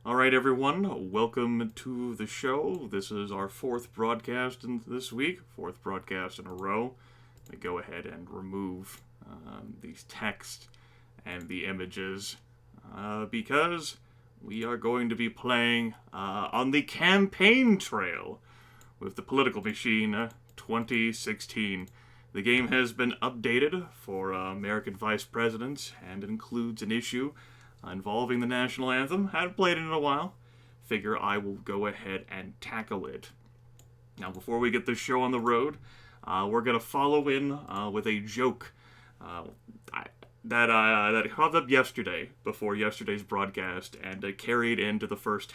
Alright, everyone, welcome to the show. This is our fourth broadcast this week, fourth broadcast in a row. We go ahead and remove these text and the images because we are going to be playing on the campaign trail with the Political Machine 2016. The game has been updated for American vice presidents and includes an issue involving the national anthem. Haven't played it in a while. Figure I will go ahead and tackle it. Now, before we get this show on the road, we're going to follow in with a joke that popped up yesterday, before yesterday's broadcast, and carried into the first,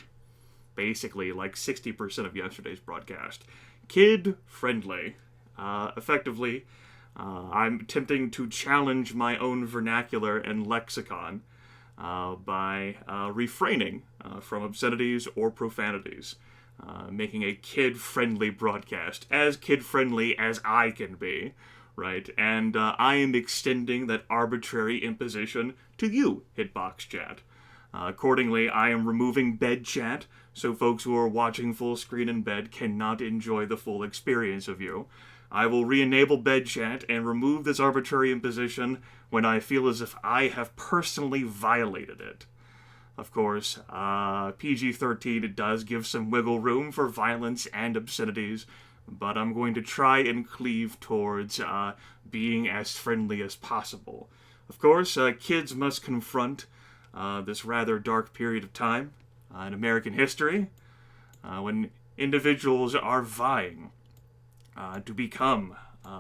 basically, like 60% of yesterday's broadcast. Kid-friendly. Effectively, I'm attempting to challenge my own vernacular and lexicon by refraining from obscenities or profanities, making a kid-friendly broadcast, as kid-friendly as I can be, right? And I am extending that arbitrary imposition to you, Hitbox Chat. Accordingly, I am removing bed chat, so folks who are watching full screen in bed cannot enjoy the full experience of you. I will re-enable bed chat and remove this arbitrary imposition when I feel as if I have personally violated it. Of course, PG-13 does give some wiggle room for violence and obscenities, but I'm going to try and cleave towards being as friendly as possible. Of course, kids must confront this rather dark period of time in American history when individuals are vying to become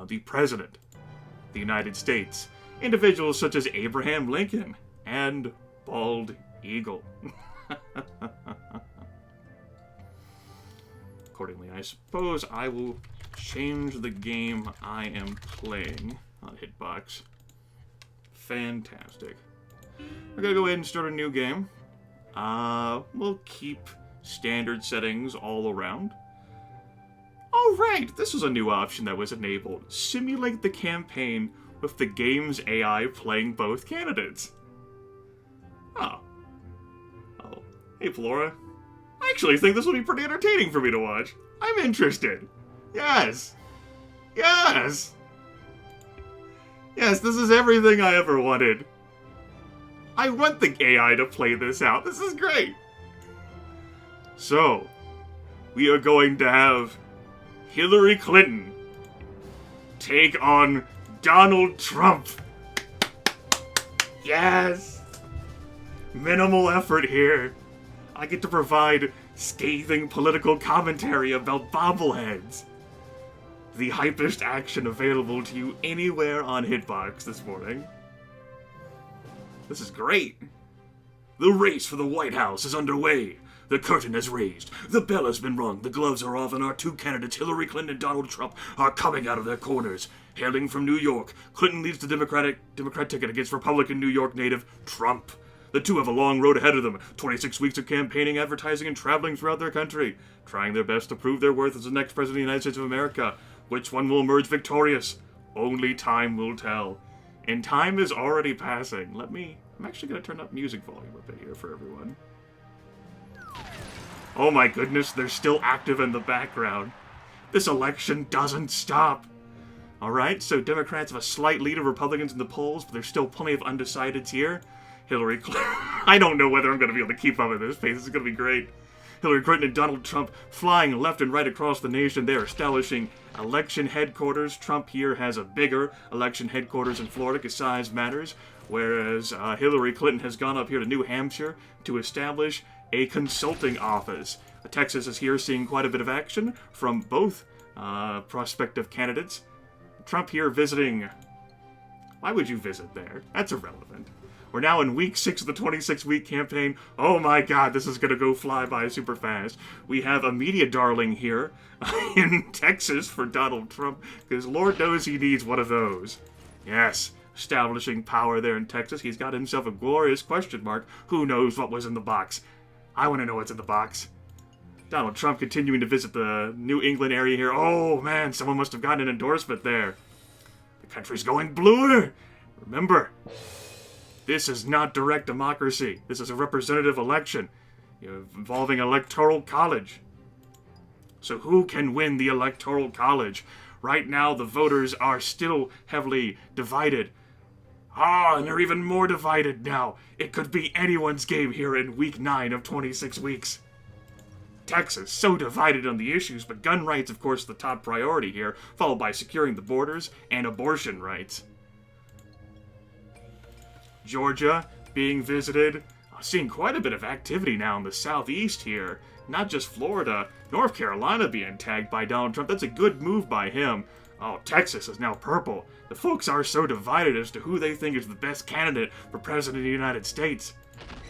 the President of the United States. Individuals such as Abraham Lincoln and Bald Eagle. Accordingly, I suppose I will change the game I am playing on Hitbox. Fantastic. We're gonna go ahead and start a new game. We'll keep standard settings all around. Oh, right! This was a new option that was enabled. Simulate the campaign with the game's AI playing both candidates. Oh. Oh. Hey, Flora. I actually think this will be pretty entertaining for me to watch. I'm interested. Yes. Yes. Yes, this is everything I ever wanted. I want the AI to play this out. This is great. So, we are going to have Hillary Clinton take on Donald Trump. Yes! Minimal effort here. I get to provide scathing political commentary about bobbleheads. The hypest action available to you anywhere on Hitbox this morning. This is great. The race for the White House is underway. The curtain has raised. The bell has been rung. The gloves are off, and our two candidates, Hillary Clinton and Donald Trump, are coming out of their corners. Hailing from New York, Clinton leads the Democrat ticket against Republican New York native Trump. The two have a long road ahead of them. 26 weeks of campaigning, advertising, and traveling throughout their country, trying their best to prove their worth as the next president of the United States of America. Which one will emerge victorious? Only time will tell. And time is already passing. I'm actually going to turn up music volume a bit here for everyone. Oh my goodness, they're still active in the background. This election doesn't stop. Alright, so Democrats have a slight lead of Republicans in the polls, but there's still plenty of undecideds here. Hillary Clinton. I don't know whether I'm going to be able to keep up at this pace. This is going to be great. Hillary Clinton and Donald Trump flying left and right across the nation. They're establishing election headquarters. Trump here has a bigger election headquarters in Florida because size matters, whereas Hillary Clinton has gone up here to New Hampshire to establish a consulting office. Texas is here seeing quite a bit of action from both prospective candidates. Trump here visiting. Why would you visit there? That's irrelevant. We're now in week 6 of the 26-week campaign. Oh my god, this is going to go fly by super fast. We have a media darling here in Texas for Donald Trump, because Lord knows he needs one of those. Yes, establishing power there in Texas. He's got himself a glorious question mark. Who knows what was in the box? I want to know what's in the box. Donald Trump continuing to visit the New England area here. Oh man, someone must have gotten an endorsement there. The country's going bluer. Remember, this is not direct democracy. This is a representative election. involving Electoral College. So who can win the Electoral College? Right now, the voters are still heavily divided. And they're even more divided now. It could be anyone's game here in week 9 of 26 weeks. Texas, so divided on the issues, but gun rights, of course, the top priority here, followed by securing the borders and abortion rights. Georgia, being visited. Seeing quite a bit of activity now in the southeast here. Not just Florida. North Carolina being tagged by Donald Trump. That's a good move by him. Oh, Texas is now purple. The folks are so divided as to who they think is the best candidate for President of the United States.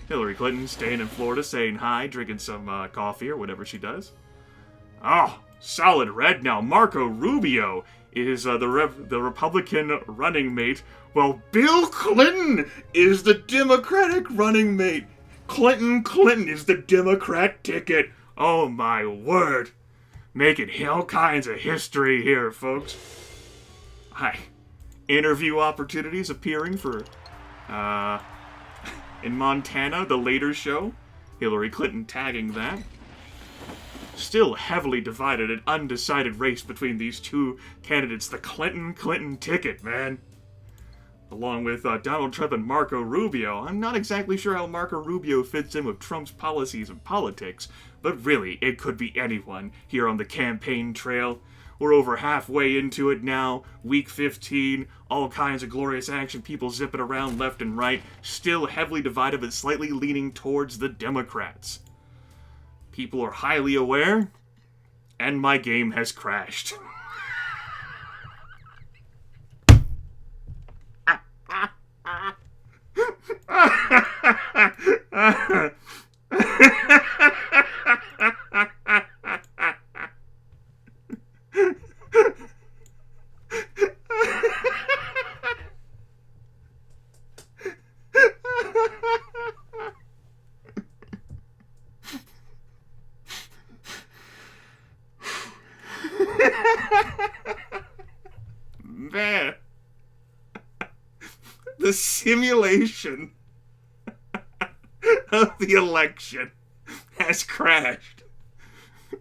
Hillary Clinton staying in Florida, saying hi, drinking some coffee or whatever she does. Oh, solid red now. Marco Rubio is the Republican running mate, while Bill Clinton is the Democratic running mate. Clinton is the Democrat ticket. Oh my word. Making all kinds of history here, folks. Hi. Interview opportunities appearing for, in Montana, the later show. Hillary Clinton tagging that. Still heavily divided and undecided race between these two candidates. The Clinton ticket, man. Along with Donald Trump and Marco Rubio. I'm not exactly sure how Marco Rubio fits in with Trump's policies and politics, but really, it could be anyone here on the campaign trail. We're over halfway into it now, week 15, all kinds of glorious action, people zipping around left and right, still heavily divided but slightly leaning towards the Democrats. People are highly aware, and my game has crashed. Man. The simulation of the election has crashed.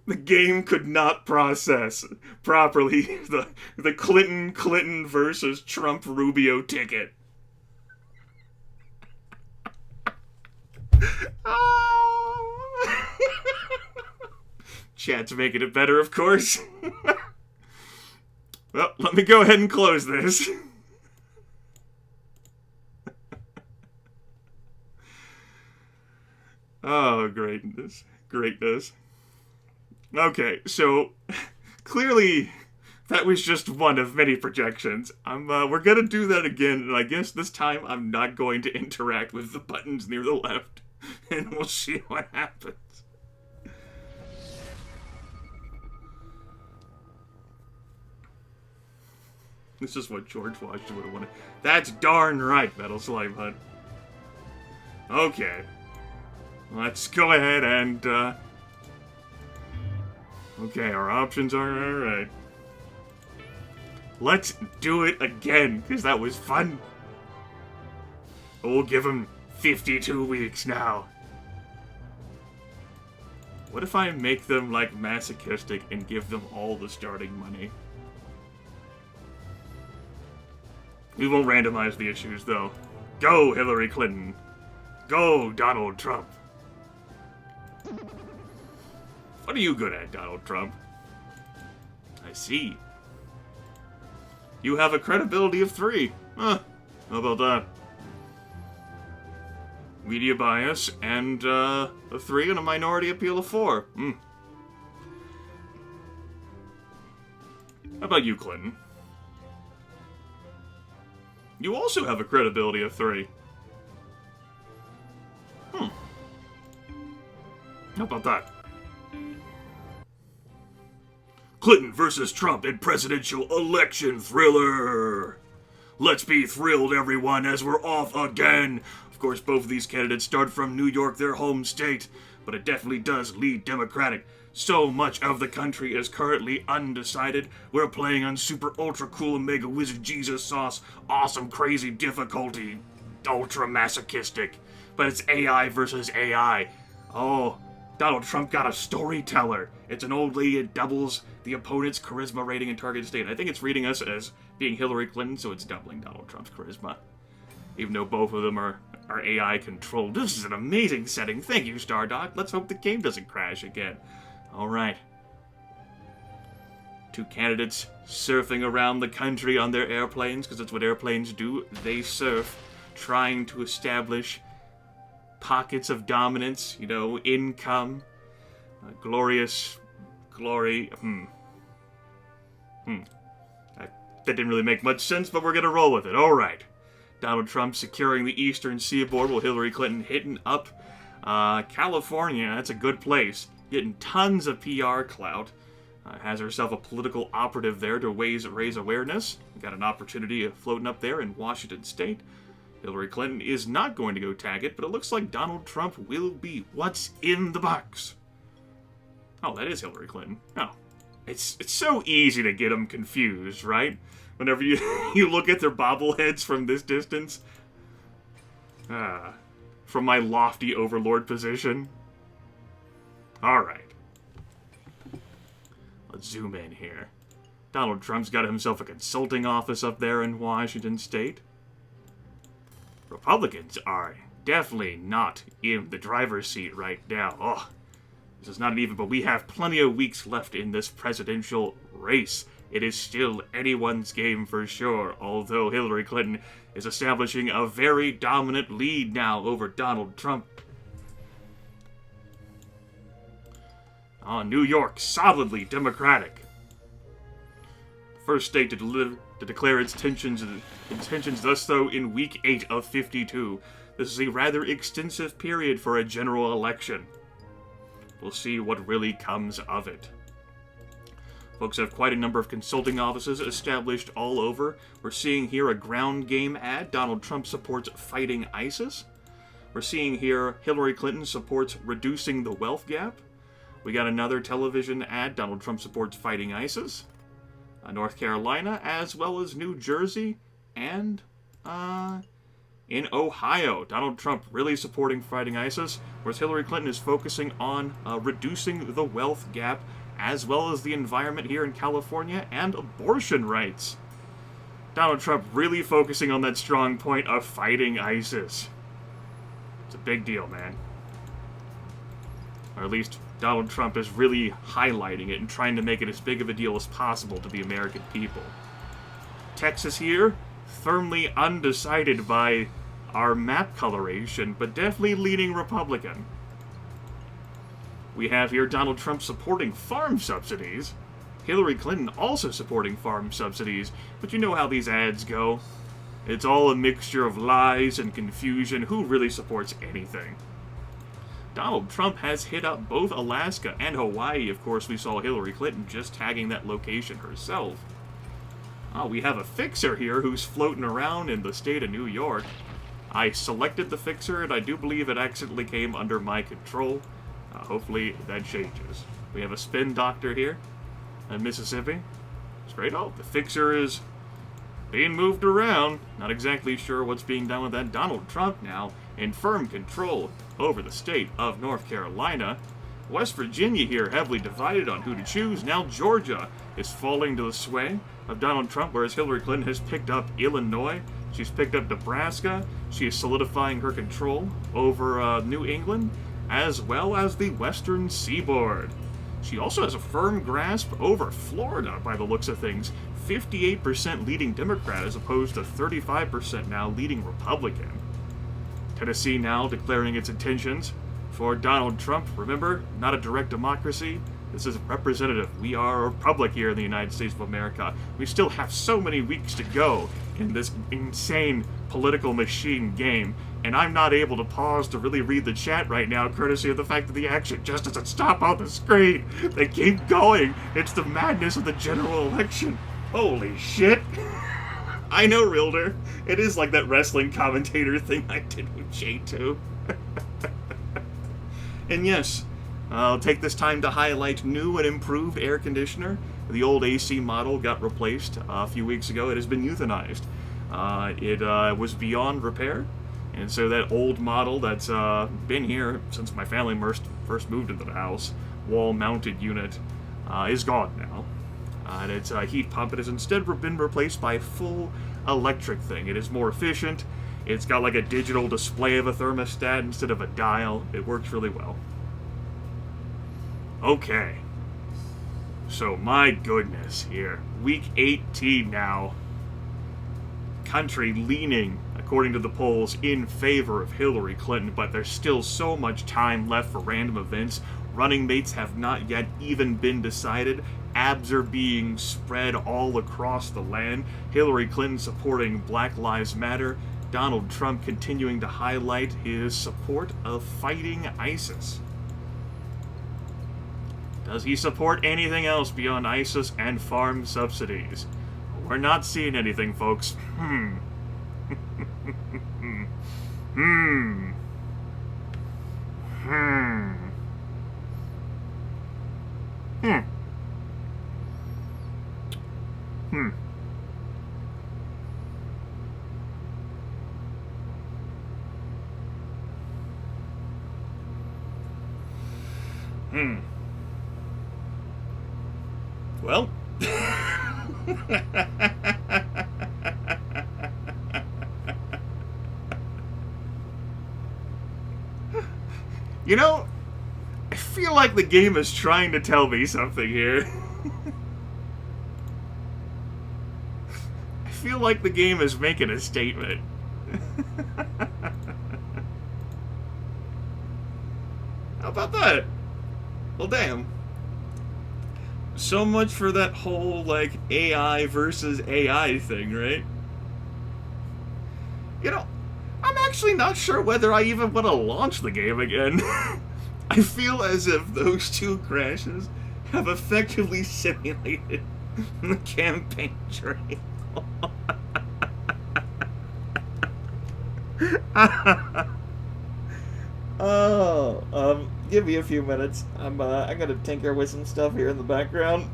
The game could not process properly the Clinton versus Trump-Rubio ticket. Oh. Chat's making it better, of course. Well, let me go ahead and close this. Oh, greatness. Okay, so clearly that was just one of many projections. We're gonna do that again, and I guess this time I'm not going to interact with the buttons near the left, and we'll see what happens. This is what George Washington would have wanted. That's darn right, Metal Slime Hunt. Okay. Let's go ahead and, okay, our options are alright. Let's do it again, because that was fun. We'll give him 52 weeks now. What if I make them, like, masochistic and give them all the starting money? We won't randomize the issues, though. Go, Hillary Clinton. Go, Donald Trump. What are you good at, Donald Trump? I see. You have a credibility of 3. Huh. How about that? Media bias and, a 3 and a minority appeal of 4. How about you, Clinton? You also have a credibility of 3. How about that? Clinton versus Trump in presidential election thriller. Let's be thrilled, everyone, as we're off again. Of course, both of these candidates start from New York, their home state, but it definitely does lead Democratic. So much of the country is currently undecided. We're playing on super ultra cool mega wizard Jesus sauce, awesome crazy difficulty, ultra masochistic. But it's AI versus AI. Oh, Donald Trump got a storyteller. It's an old lady that doubles the opponent's charisma rating in target state. I think it's reading us as being Hillary Clinton, so it's doubling Donald Trump's charisma. Even though both of them are AI controlled. This is an amazing setting. Thank you, Stardock. Let's hope the game doesn't crash again. Alright. 2 candidates surfing around the country on their airplanes, because that's what airplanes do. They surf, trying to establish pockets of dominance, you know, income, glorious glory. That didn't really make much sense, but we're gonna roll with it. Alright. Donald Trump securing the eastern seaboard while Hillary Clinton hitting up California. That's a good place. Getting tons of PR clout. Has herself a political operative there to raise awareness. Got an opportunity floating up there in Washington State. Hillary Clinton is not going to go tag it, but it looks like Donald Trump will be. What's in the box? Oh, that is Hillary Clinton. Oh. It's so easy to get them confused, right? Whenever you, you look at their bobbleheads from this distance. From my lofty overlord position. Alright. Let's zoom in here. Donald Trump's got himself a consulting office up there in Washington State. Republicans are definitely not in the driver's seat right now. Oh, this is not even, but we have plenty of weeks left in this presidential race. It is still anyone's game for sure, although Hillary Clinton is establishing a very dominant lead now over Donald Trump. New York, solidly Democratic. First state to declare its intentions thus though in week 8 of 52. This is a rather extensive period for a general election. We'll see what really comes of it. Folks have quite a number of consulting offices established all over. We're seeing here a ground game ad. Donald Trump supports fighting ISIS. We're seeing here Hillary Clinton supports reducing the wealth gap. We got another television ad. Donald Trump supports fighting ISIS. North Carolina, as well as New Jersey, and in Ohio. Donald Trump really supporting fighting ISIS, whereas Hillary Clinton is focusing on reducing the wealth gap, as well as the environment here in California, and abortion rights. Donald Trump really focusing on that strong point of fighting ISIS. It's a big deal, man. Or at least Donald Trump is really highlighting it and trying to make it as big of a deal as possible to the American people. Texas here, firmly undecided by our map coloration, but definitely leaning Republican. We have here Donald Trump supporting farm subsidies. Hillary Clinton also supporting farm subsidies, but you know how these ads go. It's all a mixture of lies and confusion. Who really supports anything? Donald Trump has hit up both Alaska and Hawaii. Of course, we saw Hillary Clinton just tagging that location herself. We have a fixer here who's floating around in the state of New York. I selected the fixer, and I do believe it accidentally came under my control. Hopefully that changes. We have a spin doctor here in Mississippi. Straight up, the fixer is being moved around. Not exactly sure what's being done with that. Donald Trump now in firm control over the state of North Carolina. West Virginia here heavily divided on who to choose. Now Georgia is falling to the sway of Donald Trump, whereas Hillary Clinton has picked up Illinois. She's picked up Nebraska. She is solidifying her control over New England, as well as the western seaboard. She also has a firm grasp over Florida, by the looks of things. 58% leading Democrat as opposed to 35% now leading Republican. Tennessee now declaring its intentions for Donald Trump. Remember, not a direct democracy. This is representative. We are a republic here in the United States of America. We still have so many weeks to go in this insane political machine game, and I'm not able to pause to really read the chat right now, courtesy of the fact that the action just doesn't stop on the screen. They keep going. It's the madness of the general election. Holy shit. I know, Rilder. It is like that wrestling commentator thing I did with J2. And yes, I'll take this time to highlight new and improved air conditioner. The old AC model got replaced a few weeks ago. It has been euthanized. It was beyond repair, And so that old model that's been here since my family first moved into the house, wall-mounted unit, is gone now. And its heat pump has instead been replaced by a full electric thing. It is more efficient. It's got like a digital display of a thermostat instead of a dial. It works really well. Okay. So, my goodness, here. Week 18 now. Country leaning, according to the polls, in favor of Hillary Clinton, but there's still so much time left for random events. Running mates have not yet even been decided. Abs are being spread all across the land. Hillary Clinton supporting Black Lives Matter. Donald Trump continuing to highlight his support of fighting ISIS. Does he support anything else beyond ISIS and farm subsidies? We're not seeing anything, folks. Hmm. Hmm. Well. You know, I feel like the game is trying to tell me something here. I feel like the game is making a statement. How about that? Well, damn. So much for that whole, like, AI versus AI thing, right? You know, I'm actually not sure whether I even want to launch the game again. I feel as if those two crashes have effectively simulated the campaign trail. Give me a few minutes. I'm gonna tinker with some stuff here in the background.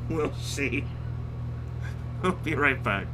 We'll see. I'll be right back.